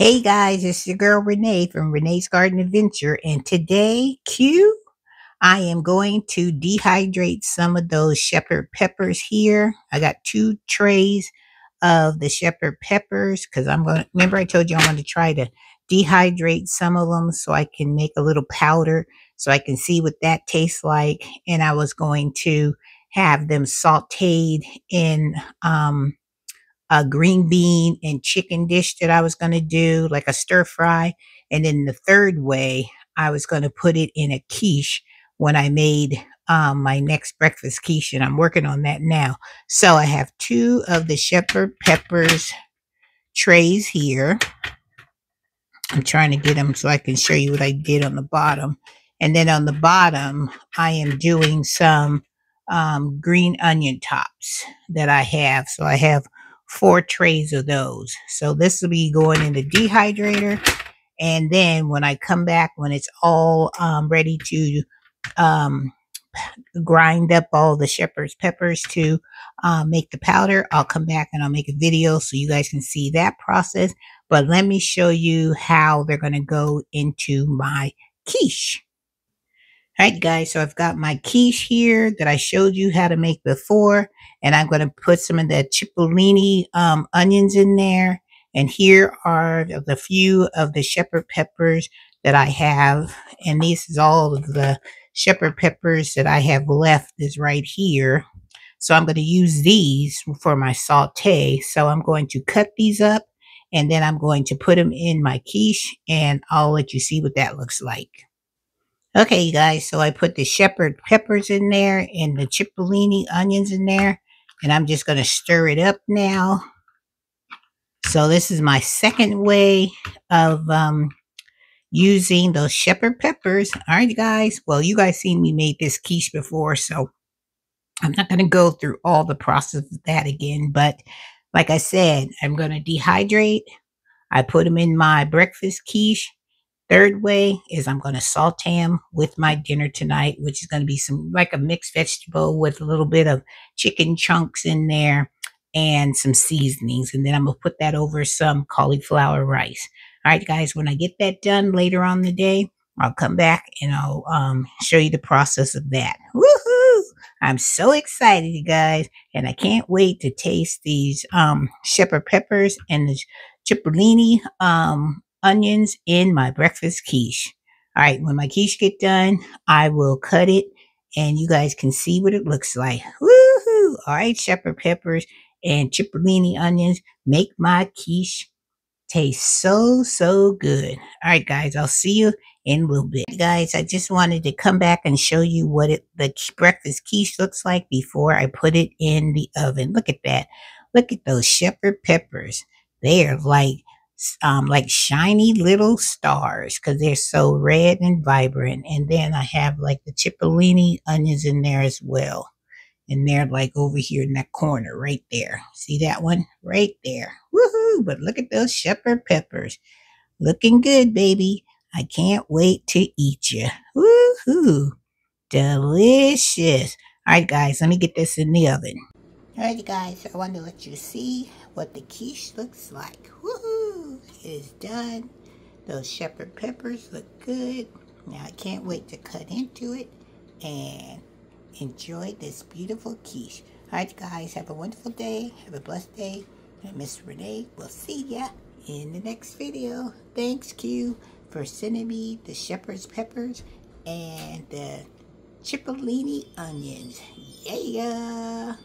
Hey guys, it's your girl Renee from Renee's Garden Adventure, and today, I am going to dehydrate some of those shepherd peppers here. I got 2 trays of the shepherd peppers because I'm going to remember I told you I want to try to dehydrate some of them so I can make a little powder so I can see what that tastes like. And I was going to have them sauteed in a green bean and chicken dish that I was going to do, like a stir fry. And then the third way, I was going to put it in a quiche when I made my next breakfast quiche. And I'm working on that now. So I have 2 of the shepherd peppers trays here. I'm trying to get them so I can show you what I did on the bottom. And then on the bottom, I am doing some green onion tops that I have. So I have 4 trays of those. So this will be going in the dehydrator. And then when I come back, when it's all ready to um, grind up all the shepherd's peppers to make the powder, I'll come back and I'll make a video so you guys can see that process. But let me show you how they're going to go into my quiche. All right, guys, so I've got my quiche here that I showed you how to make before, and I'm going to put some of the cipollini onions in there. And here are the few of the shepherd peppers that I have, and this is all of the shepherd peppers that I have left is right here. So I'm going to use these for my saute. So I'm going to cut these up, and then I'm going to put them in my quiche, and I'll let you see what that looks like. Okay, you guys, so I put the shepherd peppers in there and the cipollini onions in there, and I'm just going to stir it up now. So this is my second way of using those shepherd peppers. All right, guys. Well, you guys seen me make this quiche before, so I'm not going to go through all the process of that again. But like I said, I'm going to dehydrate. I put them in my breakfast quiche. Third way is I'm going to saute them with my dinner tonight, which is going to be some like a mixed vegetable with a little bit of chicken chunks in there and some seasonings. And then I'm going to put that over some cauliflower rice. All right, guys, when I get that done later on in the day, I'll come back and I'll show you the process of that. Woohoo! I'm so excited, you guys, and I can't wait to taste these shepherd peppers and the cipollini onions in my breakfast quiche. All right, when my quiche get done, I will cut it and you guys can see what it looks like. Woohoo! All right, shepherd peppers and cipollini onions make my quiche taste so good. All right, guys, I'll see you in a little bit. Guys, I just wanted to come back and show you what the breakfast quiche looks like before I put it in the oven. Look at that. Look at those shepherd peppers. They are like shiny little stars because they're so red and vibrant. And then I have like the cipollini onions in there as well. And they're like over here in that corner right there. See that one? Right there. Woohoo! But look at those shepherd peppers. Looking good, baby. I can't wait to eat you. Woohoo! Delicious. All right, guys, let me get this in the oven. All right, guys, I want to let you see what the quiche looks like. Woohoo! It is done. Those shepherd peppers look good. Now I can't wait to cut into it and enjoy this beautiful quiche. All right, guys, have a wonderful day. Have a blessed day. And Miss Renee will see ya in the next video. Thanks, Q, for sending me the shepherd's peppers and the cipollini onions. Yeah.